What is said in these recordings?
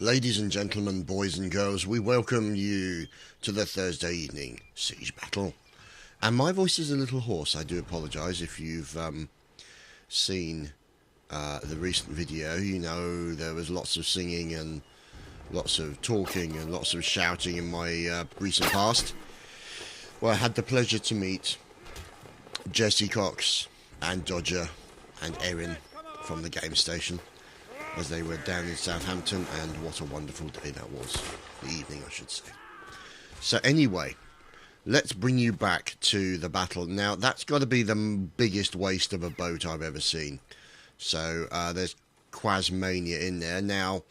Ladies and gentlemen, boys and girls, we welcome you to the Thursday evening siege battle. And my voice is a little hoarse. I do apologise. If you've seen the recent video, you know there was lots of singing and lots of talking and lots of shouting in my recent past. Well, I had the pleasure to meet Jesse Cox and Dodger and Erin from the game station as they were down in Southampton, and what a wonderful day that was. The evening, I should say. So anyway, let's bring you back to the battle. Now, that's got to be the biggest waste of a boat I've ever seen. So there's Quasmania in there. Now,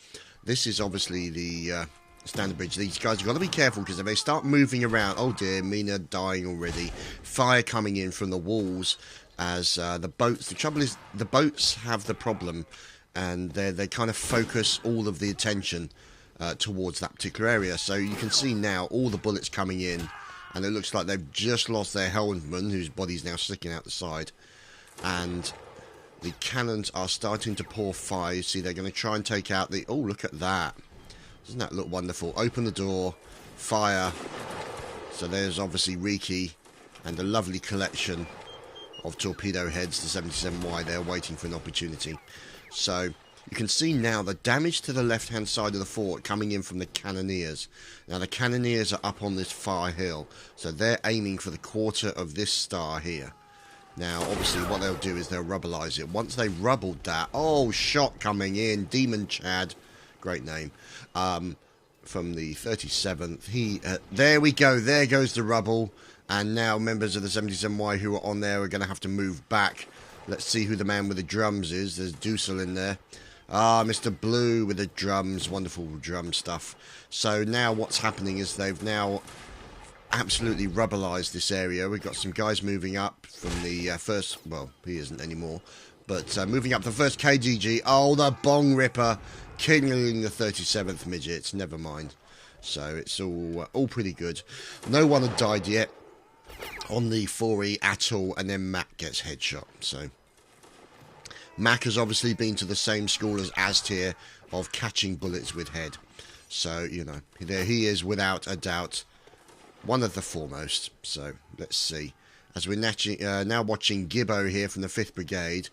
this is obviously the standard bridge. These guys have got to be careful, because if they start moving around... Oh dear, Mina dying already. Fire coming in from the walls as the boats... The trouble is, the boats have the problem, and they kind of focus all of the attention towards that particular area. So you can see now all the bullets coming in, and it looks like they've just lost their helmsman, whose body's now sticking out the side. And the cannons are starting to pour fire. You see, they're going to try and take out the... Oh, look at that. Doesn't that look wonderful? Open the door, fire. So there's obviously Riki and a lovely collection of torpedo heads, the 77Y there, waiting for an opportunity. So you can see now the damage to the left-hand side of the fort coming in from the cannoneers. Now the cannoneers are up on this far hill, so they're aiming for the quarter of this star here. Now obviously what they'll do is they'll rubbleize it. Once they've rubbled that... Oh, shot coming in. Demon Chad. Great name. From the 37th. There we go. There goes the rubble. And now members of the 77Y who are on there are going to have to move back. Let's see who the man with the drums is. There's Dussel in there. Ah, Mr. Blue with the drums. Wonderful drum stuff. So now what's happening is they've now absolutely rubbleized this area. We've got some guys moving up from the first... Well, he isn't anymore. But moving up the first KGG. Oh, the Bong Ripper. Killing the 37th midgets. Never mind. So it's all pretty good. No one had died yet on the 4E at all. And then Mac gets headshot. So Mac has obviously been to the same school as Aztir of catching bullets with head. So, you know, there he is without a doubt. One of the foremost. So, let's see. As we're now watching Gibbo here from the 5th Brigade.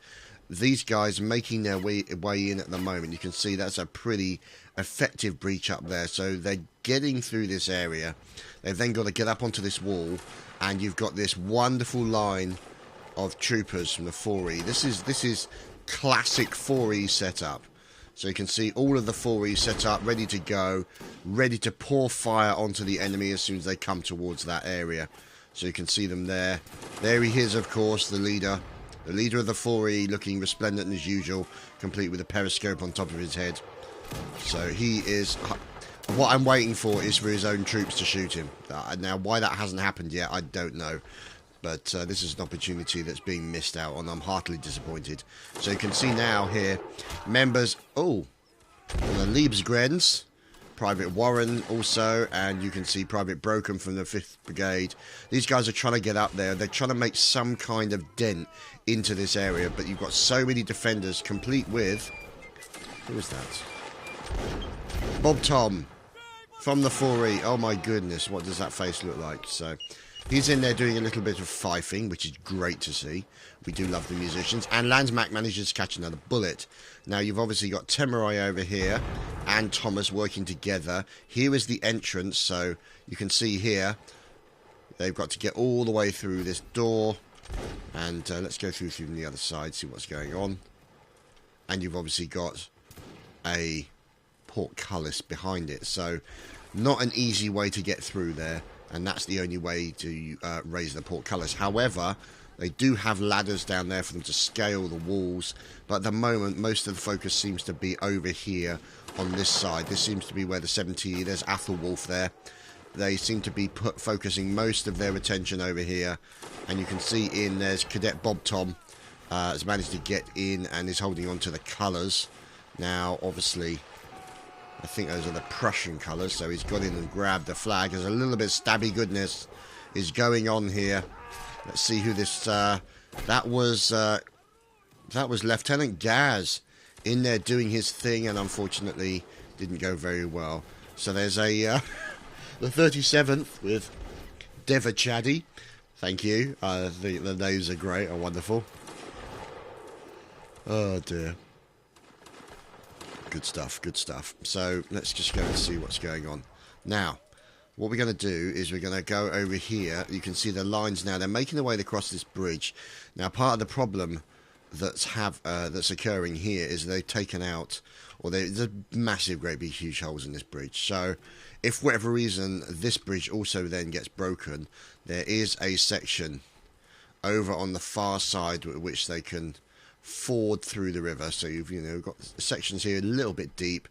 These guys making their way in at the moment. You can see that's a pretty effective breach up there. So, they're getting through this area. They've then got to get up onto this wall. And you've got this wonderful line of troopers from the 4E. This is classic 4E setup. So you can see all of the 4E set up, ready to go, ready to pour fire onto the enemy as soon as they come towards that area. So you can see them there. There he is, of course, the leader. The leader of the 4E, looking resplendent as usual, complete with a periscope on top of his head. So he is... What I'm waiting for is for his own troops to shoot him. Now, why that hasn't happened yet, I don't know. But this is an opportunity that's being missed out on. I'm heartily disappointed. So you can see now here, members... Oh, the Liebesgrens, Private Warren also, and you can see Private Broken from the 5th Brigade. These guys are trying to get up there. They're trying to make some kind of dent into this area, but you've got so many defenders, complete with... Who is that? Bob Tom from the 4E. Oh my goodness, what does that face look like? So... He's in there doing a little bit of fifing, which is great to see. We do love the musicians. And Landsmack manages to catch another bullet. Now, you've obviously got Temurai over here and Thomas working together. Here is the entrance, so you can see here they've got to get all the way through this door. And let's go through from the other side, see what's going on. And you've obviously got a portcullis behind it. So, not an easy way to get through there. And that's the only way to raise the portcullis. However, they do have ladders down there for them to scale the walls. But at the moment, most of the focus seems to be over here on this side. This seems to be where the 70... There's Athelwolf there. They seem to be focusing most of their attention over here. And you can see there's Cadet Bob Tom has managed to get in and is holding on to the colours. Now, obviously... I think those are the Prussian colours, so he's got in and grabbed the flag. There's a little bit of stabby goodness is going on here. Let's see who this... that was Lieutenant Gaz in there doing his thing, and unfortunately didn't go very well. So there's a the 37th with Deva Chaddy. Thank you. The names are great, are wonderful. Oh dear. Good stuff, good stuff. So let's just go and see what's going on. Now, what we're going to do is we're going to go over here. You can see the lines now. They're making their way across this bridge. Now, part of the problem that's occurring here is they've taken out, or there's a massive, great big, huge holes in this bridge. So, if for whatever reason this bridge also then gets broken, there is a section over on the far side which they can ford through the river. So you've got sections here a little bit deep,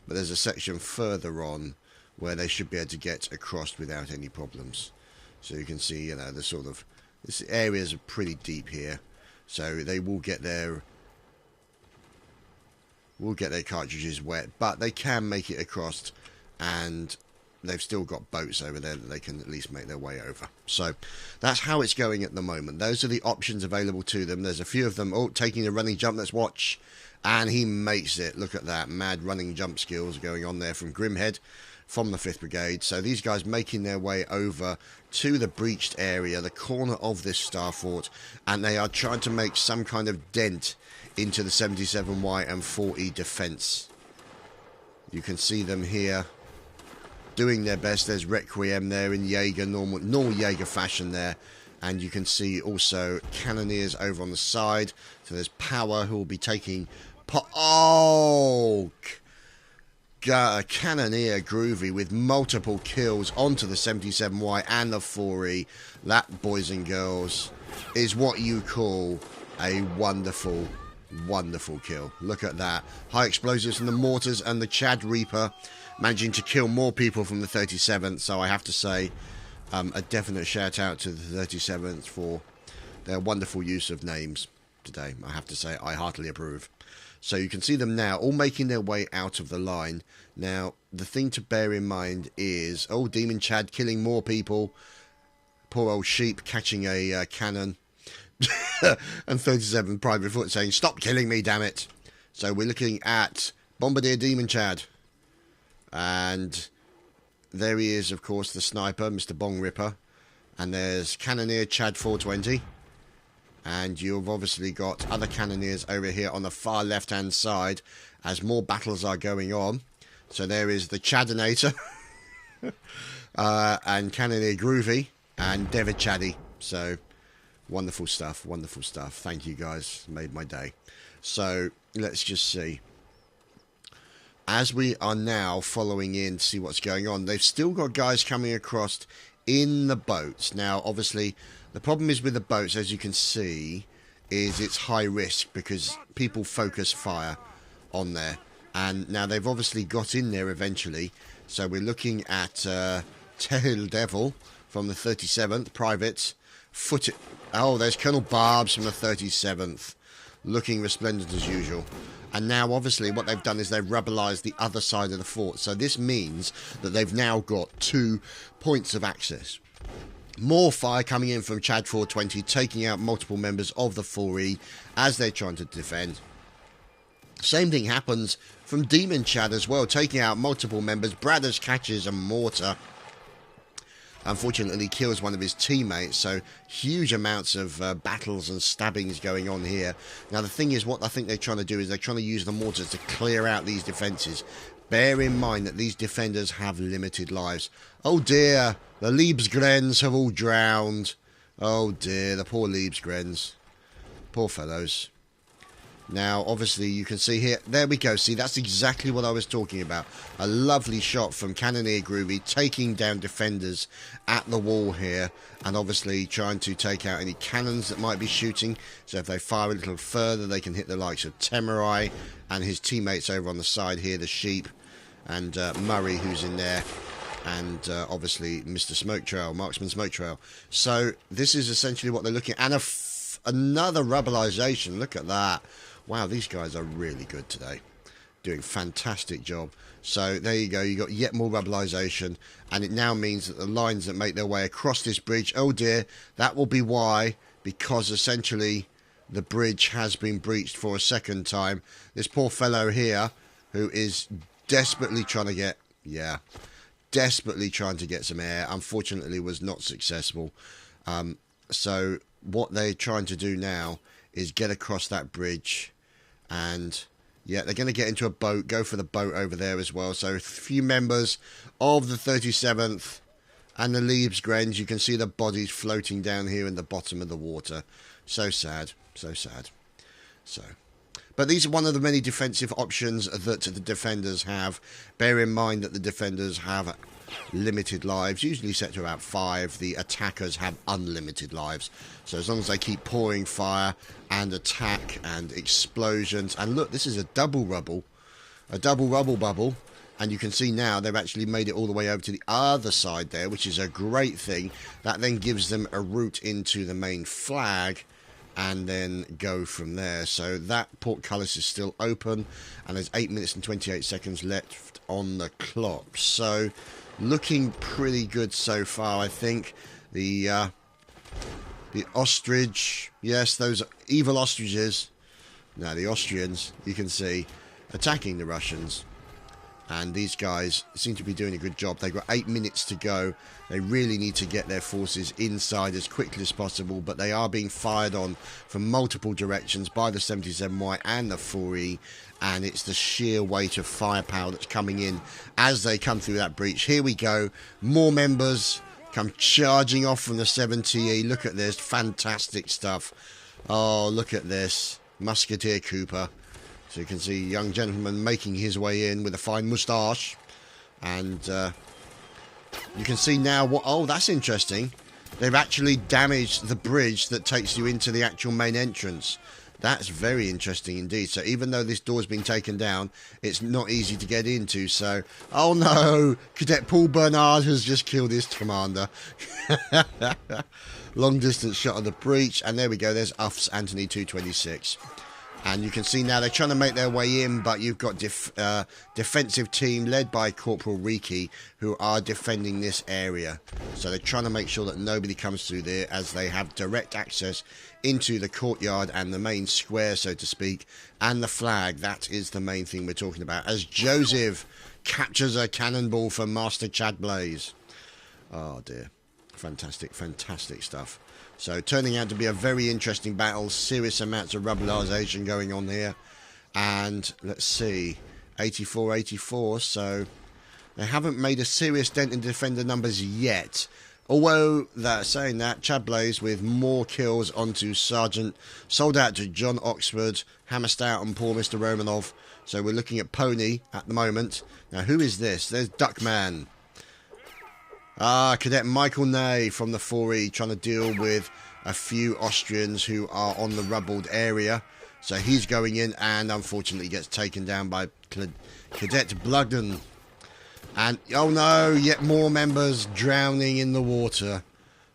but there's a section further on where they should be able to get across without any problems. So you can see, the sort of, this areas are pretty deep here, so they will get their cartridges wet, but they can make it across, and they've still got boats over there that they can at least make their way over. So that's how it's going at the moment. Those are the options available to them. There's a few of them. Oh, taking a running jump. Let's watch. And he makes it. Look at that. Mad running jump skills going on there from Grimhead, from the 5th Brigade. So these guys making their way over to the breached area, the corner of this star fort, and they are trying to make some kind of dent into the 77Y and 4E defense. You can see them here doing their best. There's Requiem there in Jaeger, normal Jaeger fashion there. And you can see also Cannoneers over on the side. So there's Power, who will be taking... Cannoneer Groovy with multiple kills onto the 77Y and the 4E. That, boys and girls, is what you call a wonderful, wonderful kill. Look at that. High explosives from the mortars and the Chad Reaper managing to kill more people from the 37th. So I have to say, a definite shout out to the 37th for their wonderful use of names today. I have to say, I heartily approve. So you can see them now all making their way out of the line. Now, the thing to bear in mind is, oh, Demon Chad killing more people. Poor old sheep catching a cannon. And 37 Private Foot saying, stop killing me, damn it. So we're looking at Bombardier Demon Chad. And there he is, of course, the sniper, Mr. Bong Ripper. And there's Cannoneer Chad 420. And you've obviously got other Cannoneers over here on the far left-hand side as more battles are going on. So there is the Chadinator and Cannoneer Groovy and David Chaddy. So wonderful stuff, wonderful stuff. Thank you guys, made my day. So let's just see. As we are now following in to see what's going on, they've still got guys coming across in the boats. Now, obviously, the problem is with the boats, as you can see, is it's high risk because people focus fire on there. And now they've obviously got in there eventually. So we're looking at Tail Devil from the 37th, Private. Oh, there's Colonel Barbs from the 37th, looking resplendent as usual. And now, obviously, what they've done is they've rubberized the other side of the fort. So this means that they've now got 2 points of access. More fire coming in from Chad 420, taking out multiple members of the 4E as they're trying to defend. Same thing happens from Demon Chad as well, taking out multiple members. Bradders catches a mortar. Unfortunately kills one of his teammates, so huge amounts of battles and stabbings going on here. Now the thing is, what I think they're trying to do is they're trying to use the mortars to clear out these defences. Bear in mind that these defenders have limited lives. Oh dear, the Liebsgrens have all drowned. Oh dear, the poor Liebsgrens. Poor fellows. Now, obviously, you can see here, there we go, see, that's exactly what I was talking about. A lovely shot from Cannoneer Groovy, taking down defenders at the wall here, and obviously trying to take out any cannons that might be shooting. So if they fire a little further, they can hit the likes of Temurai and his teammates over on the side here, the Sheep, and Murray, who's in there, and obviously Mr. Smoke Trail, Marksman Smoke Trail. So this is essentially what they're looking at. And another rubberization, look at that. Wow, these guys are really good today. Doing a fantastic job. So there you go, you got yet more rubberization, and it now means that the lines that make their way across this bridge, oh dear, that will be why, because essentially the bridge has been breached for a second time. This poor fellow here, who is desperately trying to get, desperately trying to get some air. Unfortunately, was not successful. So what they're trying to do now is get across that bridge, and yeah, they're going to get into a boat, go for the boat over there as well. So a few members of the 37th and the Liebsgrens, you can see the bodies floating down here in the bottom of the water. So sad, so sad. So, but these are one of the many defensive options that the defenders have. Bear in mind that the defenders have limited lives, usually set to about 5. The attackers have unlimited lives. So as long as they keep pouring fire and attack and explosions. And look, this is a double rubble bubble. And you can see now they've actually made it all the way over to the other side there, which is a great thing. That then gives them a route into the main flag and then go from there. So that portcullis is still open, and there's 8 minutes and 28 seconds left on the clock. So looking pretty good so far, I think. The ostrich, yes, those evil ostriches. Now the Austrians, you can see, attacking the Russians. And these guys seem to be doing a good job. They've got 8 minutes to go. They really need to get their forces inside as quickly as possible. But they are being fired on from multiple directions by the 77Y and the 4E. And it's the sheer weight of firepower that's coming in as they come through that breach. Here we go. More members come charging off from the 70E. Look at this. Fantastic stuff. Oh, look at this. Musketeer Cooper. So you can see a young gentleman making his way in with a fine moustache. And you can see now what... Oh, that's interesting. They've actually damaged the bridge that takes you into the actual main entrance. That's very interesting indeed. So even though this door's been taken down, it's not easy to get into. So, oh no, Cadet Paul Bernard has just killed his commander. Long distance shot of the breach. And there we go. There's UF's Anthony 226. And you can see now they're trying to make their way in, but you've got defensive team led by Corporal Riki who are defending this area. So they're trying to make sure that nobody comes through there, as they have direct access into the courtyard and the main square, so to speak, and the flag. That is the main thing we're talking about, as Joseph captures a cannonball from Master Chadtopia. Oh dear. Fantastic, fantastic stuff. So turning out to be a very interesting battle. Serious amounts of rubberization going on here. And let's see, 84-84. So they haven't made a serious dent in defender numbers yet. Although that saying that, Chadtopia with more kills onto Sergeant, sold out to John Oxford, Hammerstout and poor Mr. Romanov. So we're looking at Pony at the moment. Now who is this? There's Duckman. Ah, Cadet Michael Ney from the 4E trying to deal with a few Austrians who are on the rubbled area. So he's going in and unfortunately gets taken down by Cadet Blugden. And, oh no, yet more members drowning in the water.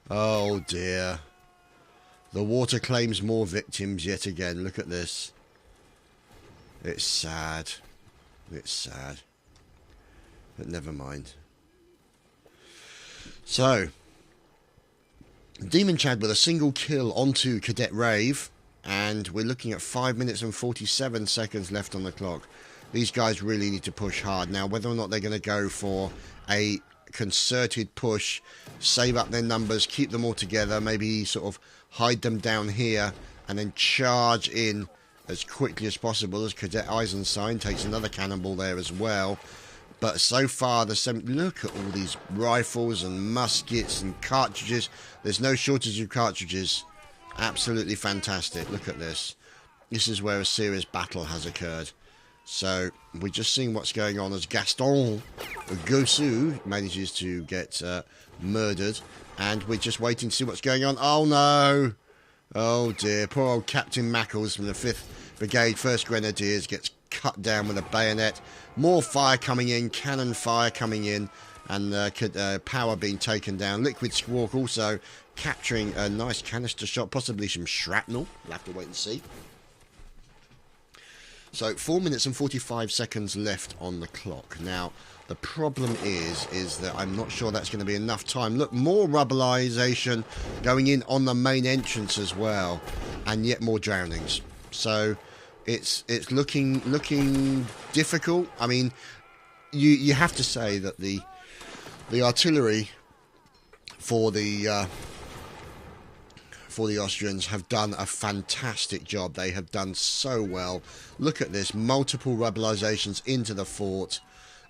Oh dear. The water claims more victims yet again. Look at this. It's sad. It's sad. But never mind. So, Demon Chad with a single kill onto Cadet Rave, and we're looking at 5 minutes and 47 seconds left on the clock. These guys really need to push hard. Now, whether or not they're going to go for a concerted push, save up their numbers, keep them all together, maybe sort of hide them down here, and then charge in as quickly as possible, as Cadet Eisenstein takes another cannonball there as well. But so far, look at all these rifles and muskets and cartridges. There's no shortage of cartridges. Absolutely fantastic. Look at this. This is where a serious battle has occurred. So we're just seeing what's going on as Gaston Gossu manages to get murdered. And we're just waiting to see what's going on. Oh no! Oh dear. Poor old Captain Mackles from the 5th Brigade 1st Grenadiers gets cut down with a bayonet. More fire coming in, cannon fire coming in, and power being taken down. Liquid Squawk also capturing a nice canister shot, possibly some shrapnel. We'll have to wait and see. So 4 minutes and 45 seconds left on the clock. Now the problem is that I'm not sure that's going to be enough time. Look, more rubberization going in on the main entrance as well, and yet more drownings. So it's looking difficult. I mean, you have to say that the artillery for the Austrians have done a fantastic job. They have done so well. Look at this, multiple rebelizations into the fort.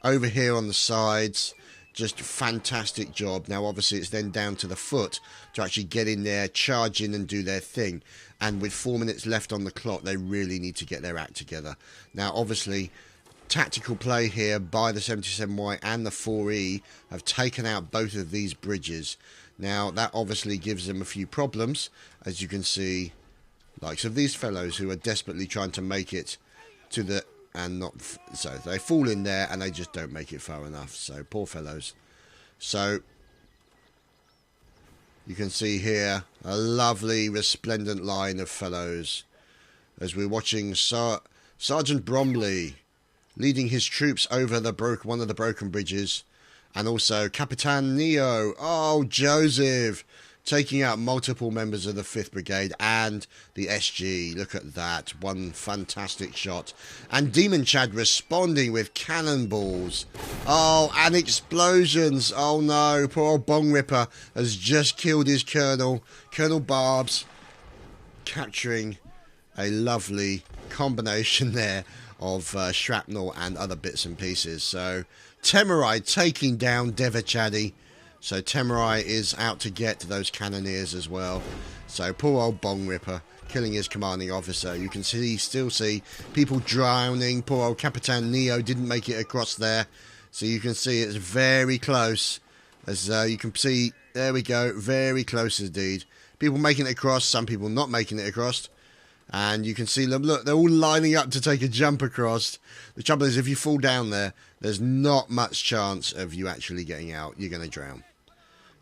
Over here on the sides, just fantastic job. Now obviously it's then down to the foot to actually get in there, charge in and do their thing. And with 4 minutes left on the clock, they really need to get their act together. Now obviously, tactical play here by the 77Y and the 4E have taken out both of these bridges. Now that obviously gives them a few problems, as you can see, likes of these fellows who are desperately trying to make it to the, and not, so they fall in there and they just don't make it far enough. So poor fellows. So you can see here a lovely resplendent line of fellows as we're watching Sergeant Bromley leading his troops over one of the broken bridges. And also Capitan Neo, oh Joseph, taking out multiple members of the 5th Brigade and the SG. Look at that, one fantastic shot. And Demon Chad responding with cannonballs. Oh, and explosions. Oh no, poor old Bong Ripper has just killed his colonel, Colonel Barbs, capturing a lovely combination there of shrapnel and other bits and pieces. So Temurai taking down Devachadi. So Temurai is out to get those cannoneers as well. So poor old Bong Ripper killing his commanding officer. You can still see people drowning. Poor old Capitan Neo didn't make it across there. So you can see it's very close. As you can see, there we go, very close indeed. People making it across, some people not making it across. And you can see them, look, they're all lining up to take a jump across. The trouble is, if you fall down there, there's not much chance of you actually getting out. You're going to drown.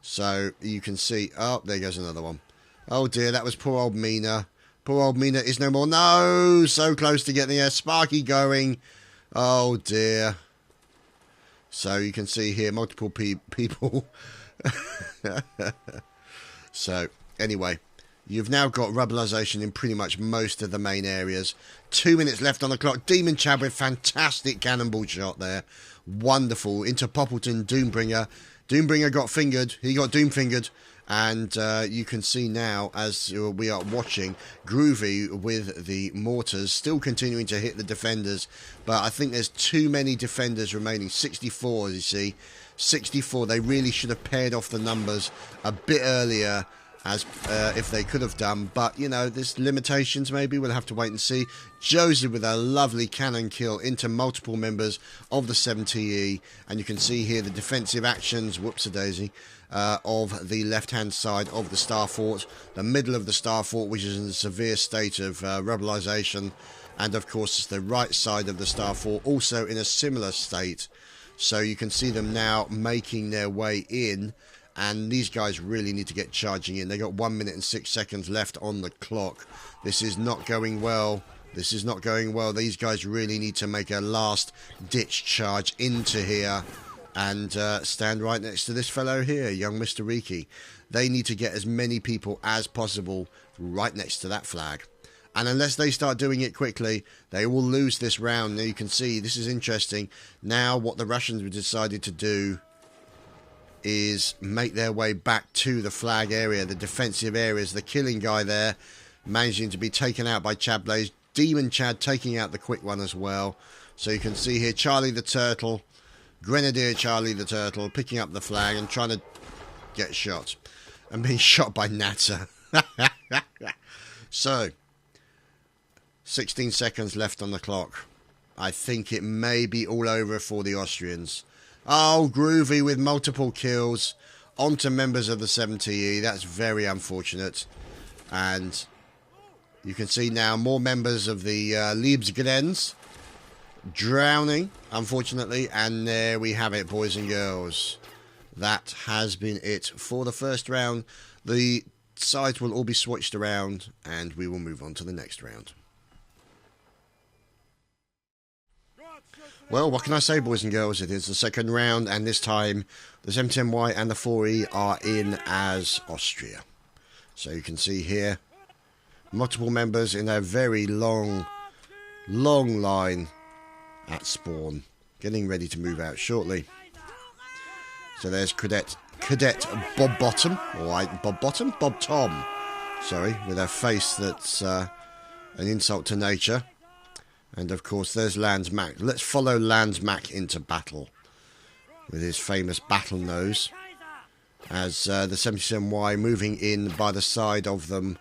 So you can see, oh, there goes another one. Oh dear, that was poor old Mina. Poor old Mina is no more. No, so close to getting there. Sparky going. Oh dear. So you can see here multiple people. So anyway, you've now got rebelization in pretty much most of the main areas. 2 minutes left on the clock. Demon Chad with fantastic cannonball shot there. Wonderful. Into Poppleton, Doombringer. Doombringer got fingered. He got doom fingered. And you can see now, as we are watching, Groovy with the mortars still continuing to hit the defenders. But I think there's too many defenders remaining. 64, as you see. 64. They really should have paired off the numbers a bit earlier, as if they could have done, but you know, there's limitations. Maybe we'll have to wait and see. Joseph with a lovely cannon kill into multiple members of the 70E, and you can see here the defensive actions, whoops-a-daisy, of the left-hand side of the Star Fort, the middle of the Star Fort, which is in a severe state of rebelization, and of course the right side of the Star Fort also in a similar state. So you can see them now making their way in. And these guys really need to get charging in. They got 1 minute and 6 seconds left on the clock. This is not going well. This is not going well. These guys really need to make a last-ditch charge into here and stand right next to this fellow here, young Mr. Riki. They need to get as many people as possible right next to that flag. And unless they start doing it quickly, they will lose this round. Now you can see, this is interesting. Now what the Russians have decided to do is make their way back to the flag area, the defensive areas. The killing guy there managing to be taken out by Chadtopia. Demon Chad taking out the quick one as well. So you can see here Charlie the Turtle, Grenadier Charlie the Turtle, picking up the flag and trying to get shot. And being shot by Natter. So, 16 seconds left on the clock. I think it may be all over for the Austrians. Oh, Groovy with multiple kills onto members of the 70E. That's very unfortunate. And you can see now more members of the Liebesgrens drowning, unfortunately. And there we have it, boys and girls. That has been it for the first round. The sides will all be switched around and we will move on to the next round. Well, what can I say, boys and girls? It is the second round, and this time the 77Y and the 4E are in as Austria. So you can see here multiple members in a very long line at spawn. getting ready to move out shortly. So there's Cadet Bob Bottom, alright, Bob Tom, sorry, with a face that's an insult to nature. And of course there's Landsmack. Let's follow Landsmack into battle with his famous battle nose, as the 77Y moving in by the side of them,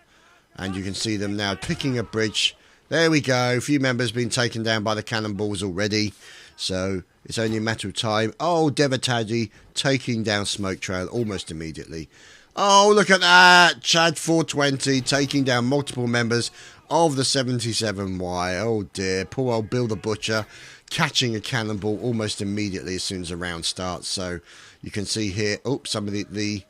and you can see them now picking a bridge. There we go, a few members been taken down by the cannonballs already, so it's only a matter of time. Oh, Devatadi taking down Smoke Trail almost immediately. Oh, look at that, Chad 420 taking down multiple members of the 77Y. Oh dear, poor old Bill the Butcher catching a cannonball almost immediately as soon as the round starts. So you can see here, oops, some of the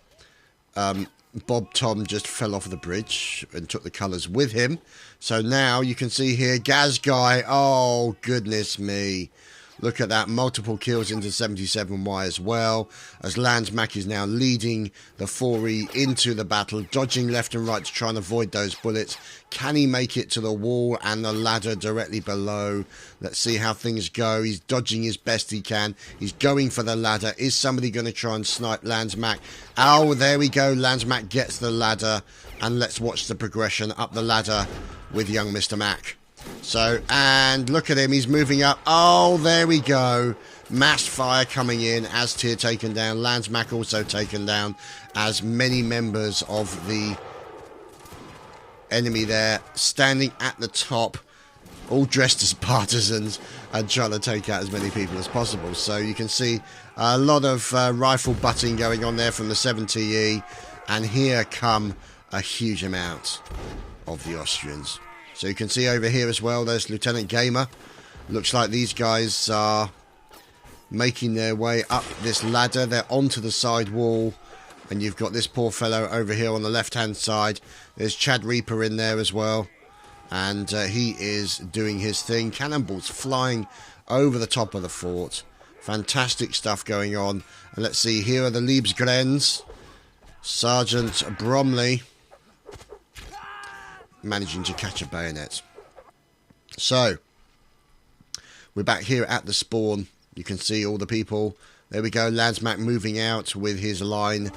Bob Tom just fell off the bridge and took the colours with him. So now you can see here, Gaz Guy, oh goodness me. Look at that, multiple kills into 77Y as well, as Landsmack is now leading the 4E into the battle, dodging left and right to try and avoid those bullets. Can he make it to the wall and the ladder directly below? Let's see how things go. He's dodging as best he can. He's going for the ladder. Is somebody going to try and snipe Landsmack? Oh, there we go. Landsmack gets the ladder, and let's watch the progression up the ladder with young Mr. Mac. So, and look at him, he's moving up. Oh, there we go. Mass fire coming in, as Tier taken down. Landsmack also taken down, as many members of the enemy there standing at the top, all dressed as partisans and trying to take out as many people as possible. So you can see a lot of rifle butting going on there from the 70E, and here come a huge amount of the Austrians. So you can see over here as well, there's Lieutenant Gamer. Looks like these guys are making their way up this ladder. They're onto the side wall. And you've got this poor fellow over here on the left-hand side. There's Chad Reaper in there as well. And he is doing his thing. Cannonballs flying over the top of the fort. Fantastic stuff going on. And let's see, here are the Liebesgrens. Sergeant Bromley managing to catch a bayonet. So, we're back here at the spawn. You can see all the people. There we go, Landsmack moving out with his line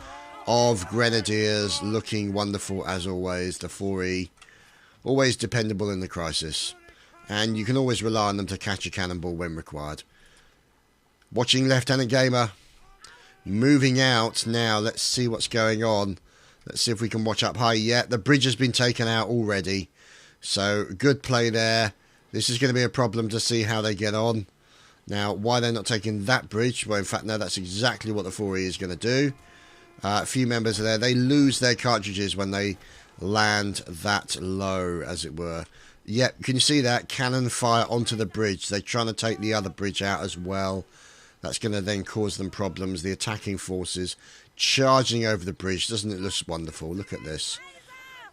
of Grenadiers, looking wonderful as always. The 4E, always dependable in the crisis. And you can always rely on them to catch a cannonball when required. Watching Lieutenant Gamer moving out now. Let's see what's going on. Let's see if we can watch up high. Yeah, the bridge has been taken out already. So, good play there. This is going to be a problem to see how they get on. Now, why they're not taking that bridge? Well, in fact, no, that's exactly what the 4E is going to do. A few members are there. They lose their cartridges when they land that low, as it were. Yep, can you see that? Cannon fire onto the bridge. They're trying to take the other bridge out as well. That's going to then cause them problems. The attacking forces charging over the bridge. Doesn't it look wonderful? Look at this.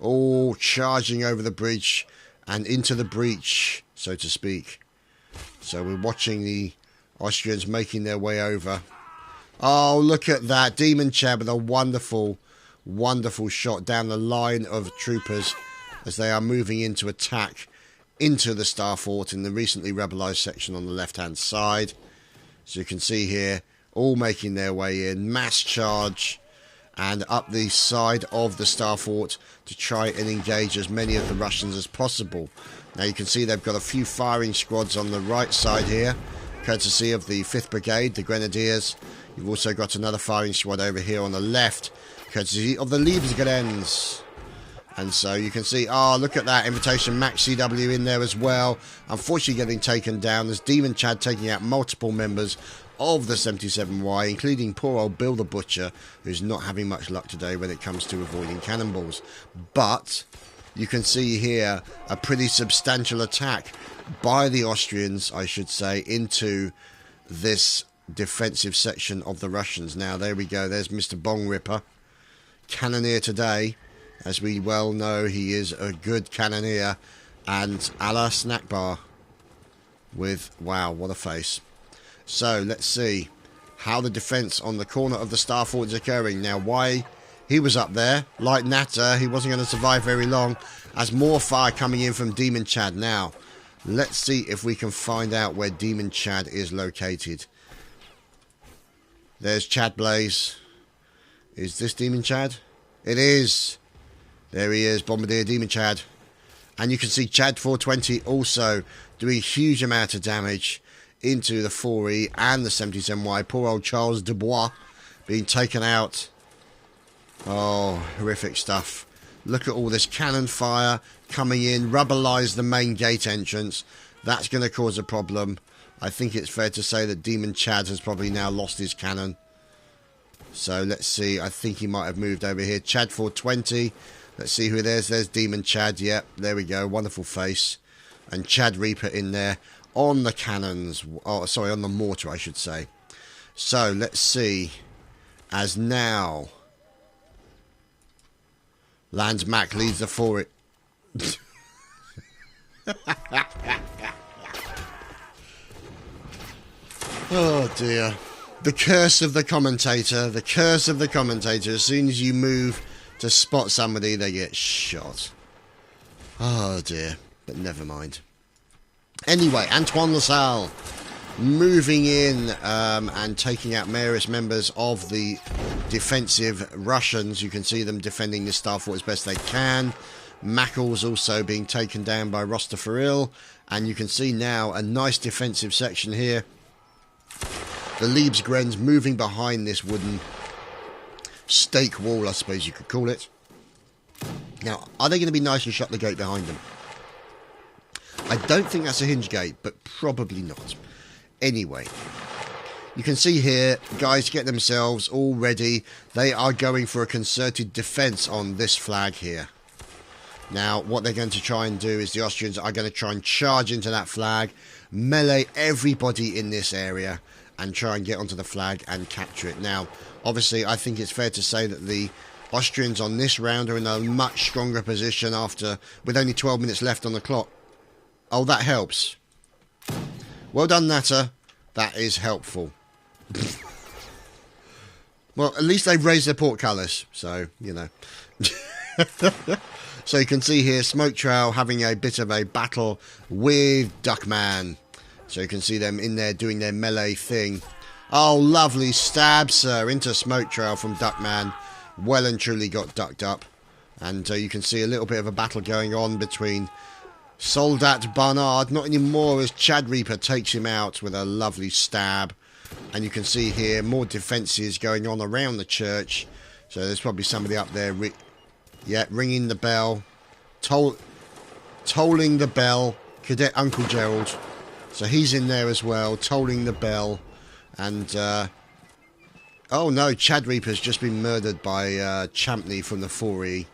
Oh, charging over the bridge and into the breach, so to speak. So we're watching the Austrians making their way over. Oh, look at that. Demon Chad with a wonderful, wonderful shot down the line of troopers as they are moving into attack into the Star Fort in the recently rebelized section on the left-hand side. So you can see here, all making their way in, mass charge, and up the side of the Star Fort to try and engage as many of the Russians as possible. Now you can see they've got a few firing squads on the right side here, courtesy of the 5th Brigade, the Grenadiers. You've also got another firing squad over here on the left, courtesy of the Liebesgrens. And so you can see, oh, look at that, Invitation Max CW in there as well. Unfortunately getting taken down. There's Demon Chad taking out multiple members of the 77Y, including poor old Bill the Butcher, who's not having much luck today when it comes to avoiding cannonballs. But you can see here a pretty substantial attack by the Austrians, I should say, into this defensive section of the Russians. Now, there we go. There's Mr. Bong Ripper, cannoneer today. As we well know, he is a good cannoneer. And a la snack bar with, wow, what a face. So, let's see how the defense on the corner of the Star Fort is occurring. Now, why he was up there, like Natter, he wasn't going to survive very long, as more fire coming in from Demon Chad. Now, Let's see if we can find out where Demon Chad is located. There's Chad Blaze. Is this Demon Chad? It is. There he is, Bombardier Demon Chad. And you can see Chad 420 also doing a huge amount of damage into the 4E and the 77Y. Poor old Charles Dubois being taken out. Oh, horrific stuff. Look at all this cannon fire coming in. Rubberized the main gate entrance. That's going to cause a problem. I think it's fair to say that Demon Chad has probably now lost his cannon. So let's see. I think he might have moved over here. Chad 420. Let's see who it is. There's Demon Chad. Yep, there we go. Wonderful face. And Chad Reaper in there on the cannons. Oh, sorry, on the mortar, I should say. So let's see. As now Lance Mack leads the 4. Oh dear. The curse of the commentator. The curse of the commentator. As soon as you move to spot somebody, they get shot. Oh dear. But never mind. Anyway, Antoine Lassalle moving in and taking out various members of the defensive Russians. You can see them defending the Star Fort as best they can. Mackle's also being taken down by Rostafaril. And you can see now a nice defensive section here. The Liebsgren's moving behind this wooden stake wall, I suppose you could call it. Now, are they going to be nice and shut the gate behind them? I don't think that's a hinge gate, but probably not. Anyway, you can see here, guys get themselves all ready. They are going for a concerted defence on this flag here. Now, what they're going to try and do is the Austrians are going to try and charge into that flag, melee everybody in this area, and try and get onto the flag and capture it. Now, obviously, I think it's fair to say that the Austrians on this round are in a much stronger position with only 12 minutes left on the clock. Oh, that helps. Well done, Natter. That is helpful. Well, at least they've raised their portcullis, so, you know. So you can see here, Smoke Trail having a bit of a battle with Duckman. So you can see them in there doing their melee thing. Oh, lovely stab, sir, into Smoke Trail from Duckman. Well and truly got ducked up. And you can see a little bit of a battle going on between Soldat Barnard, not anymore, as Chad Reaper takes him out with a lovely stab. And you can see here more defences going on around the church. So there's probably somebody up there, ringing the bell, tolling the bell, Cadet Uncle Gerald. So he's in there as well, tolling the bell. And, oh no, Chad Reaper's just been murdered by Champney from the 4E.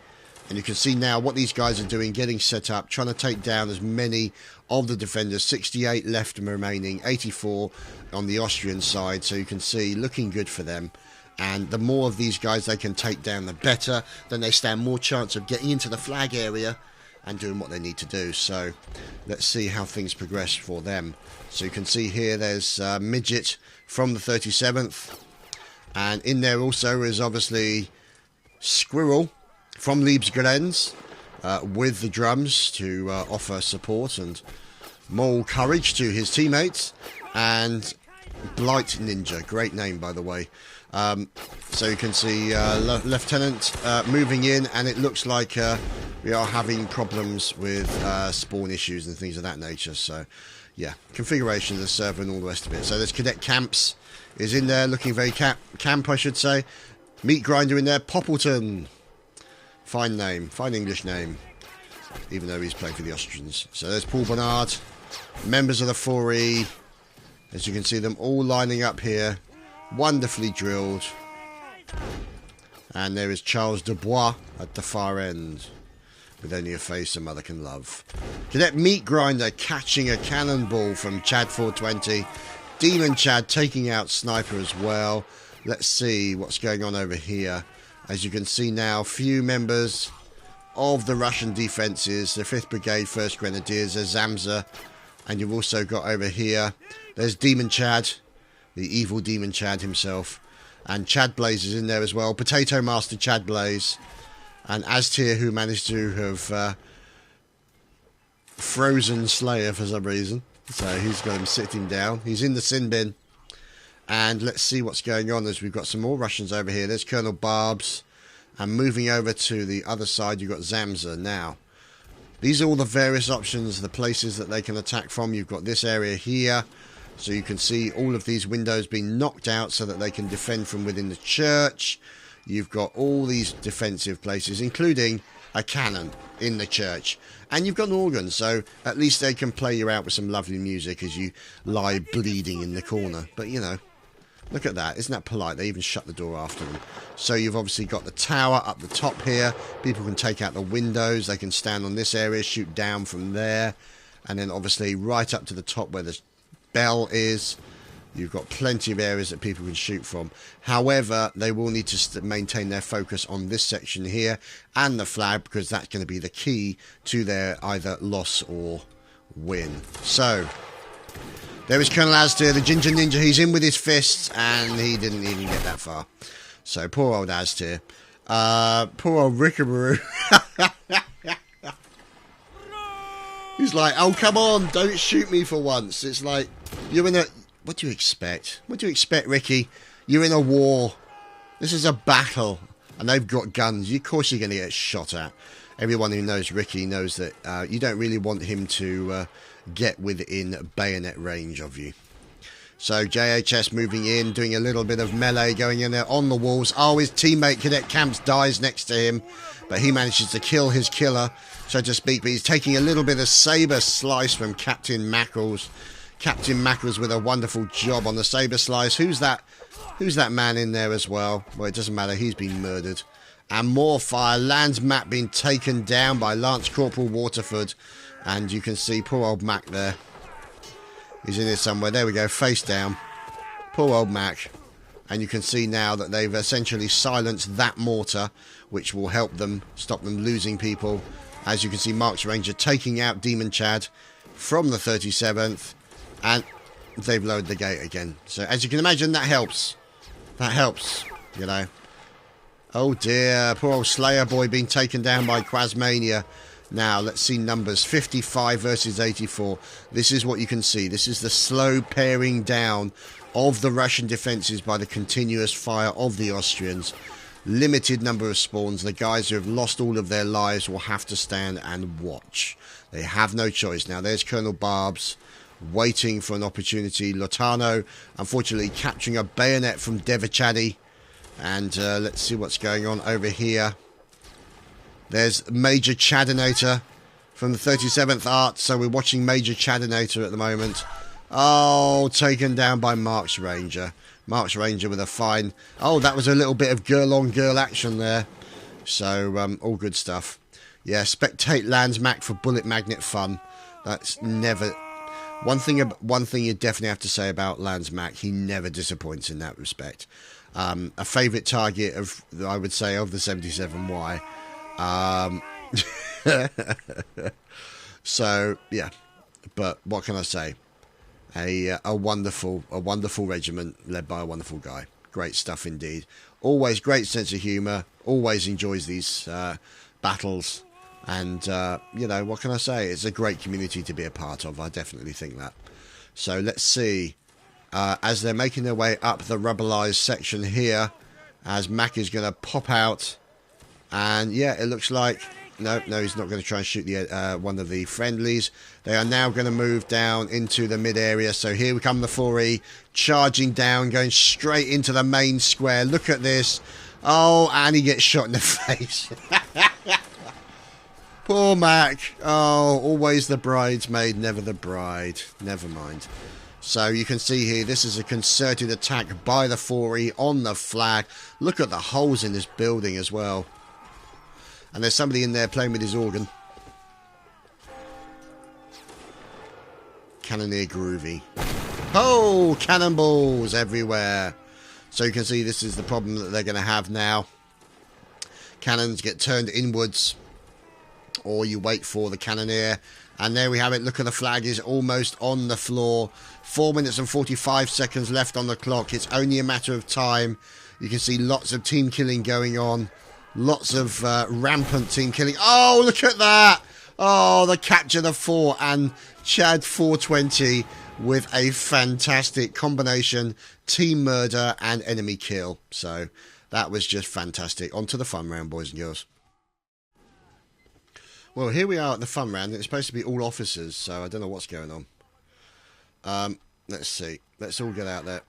And you can see now what these guys are doing, getting set up, trying to take down as many of the defenders. 68 left remaining, 84 on the Austrian side. So you can see, looking good for them. And the more of these guys they can take down, the better. Then they stand more chance of getting into the flag area and doing what they need to do. So let's see how things progress for them. So you can see here there's Midget from the 37th. And in there also is obviously Squirrel from Liebsgrenz with the drums to offer support and moral courage to his teammates. And Blight Ninja, great name by the way. So you can see Lieutenant moving in, and it looks like we are having problems with spawn issues and things of that nature. So yeah, configuration of the server and all the rest of it. So there's Cadet Camps is in there, looking very camp I should say. Meat Grinder in there, Poppleton. Fine name, fine English name, even though he's playing for the Austrians. So there's Paul Bernard, members of the 4E, as you can see them all lining up here, wonderfully drilled. And there is Charles Dubois at the far end, with only a face a mother can love. Cadet Meat Grinder catching a cannonball from Chad 420. Demon Chad taking out Sniper as well. Let's see what's going on over here. As you can see now, few members of the Russian defences, the 5th Brigade, 1st Grenadiers, there's Zamza, and you've also got over here, there's Demon Chad, the evil Demon Chad himself, and Chad Blaze is in there as well, Potato Master Chad Blaze, and Aztir, who managed to have frozen Slayer for some reason. So he's got him sitting down. He's in the sin bin. And let's see what's going on as we've got some more Russians over here. There's Colonel Barbs. And moving over to the other side, you've got Zamza. Now, these are all the various options, the places that they can attack from. You've got this area here. So you can see all of these windows being knocked out so that they can defend from within the church. You've got all these defensive places, including a cannon in the church. And you've got an organ, so at least they can play you out with some lovely music as you lie bleeding in the corner. But, you know, look at that. Isn't that polite? They even shut the door after them. So you've obviously got the tower up the top here. People can take out the windows. They can stand on this area, shoot down from there. And then obviously right up to the top where the bell is. You've got plenty of areas that people can shoot from. However, they will need to maintain their focus on this section here and the flag, because that's going to be the key to their either loss or win. So, there is Colonel Aztir, the Ginger Ninja. He's in with his fists, and he didn't even get that far. So, poor old Aztir. Poor old Rickamaroo. He's like, oh, come on, don't shoot me for once. It's like, you're in a... What do you expect? What do you expect, Ricky? You're in a war. This is a battle. And they've got guns. Of course you're going to get shot at. Everyone who knows Ricky knows that you don't really want him to get within bayonet range of you. So JHS moving in, doing a little bit of melee, going in there on the walls. Oh, his teammate Cadet Camps dies next to him. But he manages to kill his killer, so to speak. But he's taking a little bit of saber slice from Captain Mackles. Captain Mackles with a wonderful job on the saber slice. Who's that man in there as well? Well, it doesn't matter. He's been murdered. And more fire. Land's Mac being taken down by Lance Corporal Waterford. And you can see poor old Mac there. He's in here somewhere. There we go. Face down. Poor old Mac. And you can see now that they've essentially silenced that mortar, which will help them stop them losing people. As you can see, Mark's Ranger taking out Demon Chad from the 37th. And they've lowered the gate again. So, as you can imagine, that helps. That helps, you know. Oh, dear. Poor old Slayer boy being taken down by Quasmania. Now, let's see numbers. 55 versus 84. This is what you can see. This is the slow paring down of the Russian defences by the continuous fire of the Austrians. Limited number of spawns. The guys who have lost all of their lives will have to stand and watch. They have no choice. Now, there's Colonel Barbs, waiting for an opportunity. Lotano, unfortunately, capturing a bayonet from Devachadi. And let's see what's going on over here. There's Major Chadinator from the 37th Art. So we're watching Major Chadinator at the moment. Oh, taken down by Mark's Ranger. Mark's Ranger with a fine... Oh, that was a little bit of girl-on-girl action there. So, all good stuff. Yeah, spectate Lands Mac for bullet magnet fun. That's never... One thing you definitely have to say about Lands Mac, he never disappoints in that respect. A favourite target of, I would say, of the 77Y. So yeah, but what can I say? A wonderful regiment led by a wonderful guy. Great stuff indeed. Always great sense of humour. Always enjoys these battles. And, you know, what can I say? It's a great community to be a part of. I definitely think that. So let's see. As they're making their way up the rubberized section here, as Mac is going to pop out. And, yeah, it looks like... No, he's not going to try and shoot the one of the friendlies. They are now going to move down into the mid-area. So here we come, the 4E, charging down, going straight into the main square. Look at this. Oh, and he gets shot in the face. Poor Mac. Oh, always the bridesmaid, never the bride. Never mind. So you can see here, this is a concerted attack by the 4E on the flag. Look at the holes in this building as well. And there's somebody in there playing with his organ. Cannoneer Groovy. Oh, cannonballs everywhere. So you can see this is the problem that they're going to have now. Cannons get turned inwards. Or you wait for the cannoneer. And there we have it. Look at the flag is almost on the floor. 4 minutes and 45 seconds left on the clock. It's only a matter of time. You can see lots of team killing going on. Lots of rampant team killing. Oh, look at that. Oh, the capture the fort and Chad 420 with a fantastic combination, team murder and enemy kill. So that was just fantastic. On to the fun round, boys and girls. Well, here we are at the fun round. It's supposed to be all officers, so I don't know what's going on. Let's see. Let's all get out there.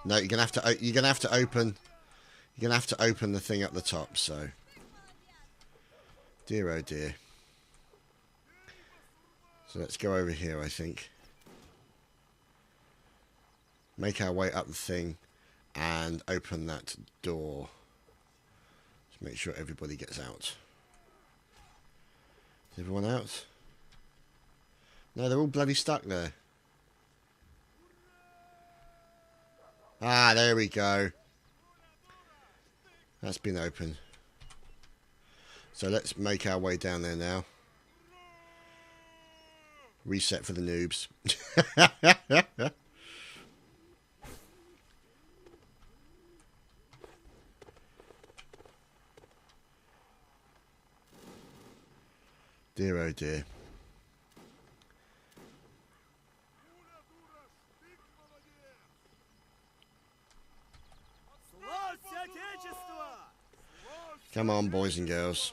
No, you're gonna have to open. You're gonna have to open the thing at the top. So, dear oh dear. So let's go over here. I think. Make our way up the thing, and open that door. Just make sure everybody gets out. Is everyone out? No, they're all bloody stuck there. Ah, there we go. That's been opened. So let's make our way down there now. Reset for the noobs. Dear oh dear. Come on, boys and girls.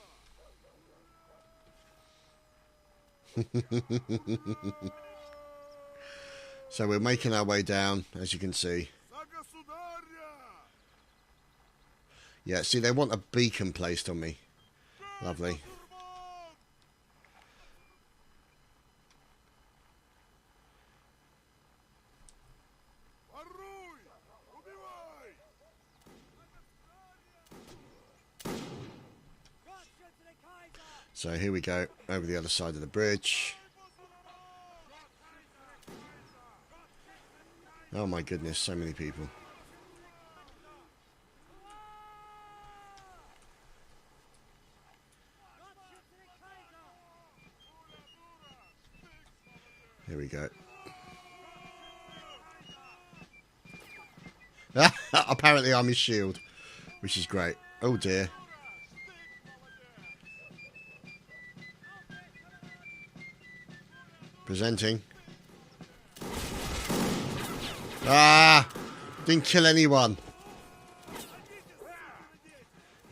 So we're making our way down, as you can see. Yeah, see, they want a beacon placed on me. Lovely. So here we go, over the other side of the bridge. Oh my goodness, so many people. Here we go. Apparently I'm his shield, which is great. Oh dear. Presenting. Ah! Didn't kill anyone.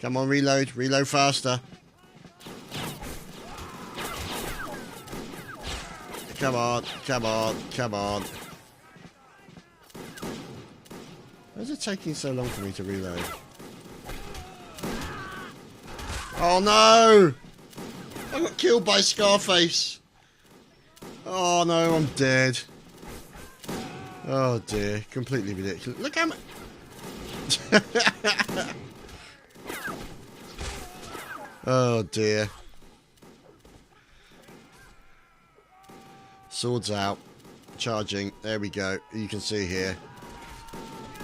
Come on, reload. Reload faster. Come on. Come on. Come on. Why is it taking so long for me to reload? Oh no! I got killed by Scarface. Oh no, I'm dead. Oh dear, completely ridiculous. Look how much. Oh dear. Swords out. Charging. There we go. You can see here.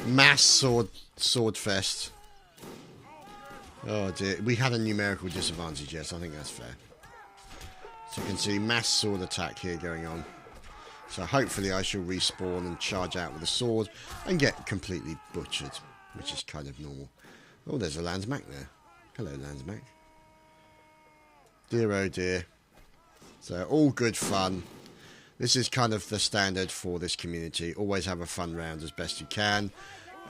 Mass sword fest. Oh dear. We had a numerical disadvantage, yes, I think that's fair. So you can see mass sword attack here going on. So hopefully I shall respawn and charge out with a sword and get completely butchered, which is kind of normal. Oh, there's a Landsmac there. Hello, Landsmac. Dear oh dear. So all good fun. This is kind of the standard for this community. Always have a fun round as best you can.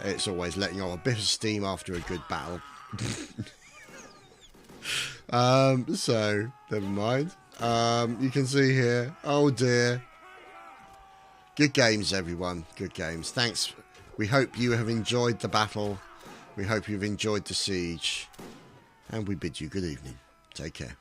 It's always letting off a bit of steam after a good battle. So, never mind. You can see here. Oh dear. Good games, everyone. Good games. Thanks. We hope you have enjoyed the battle. We hope you've enjoyed the siege. And we bid you good evening. Take care.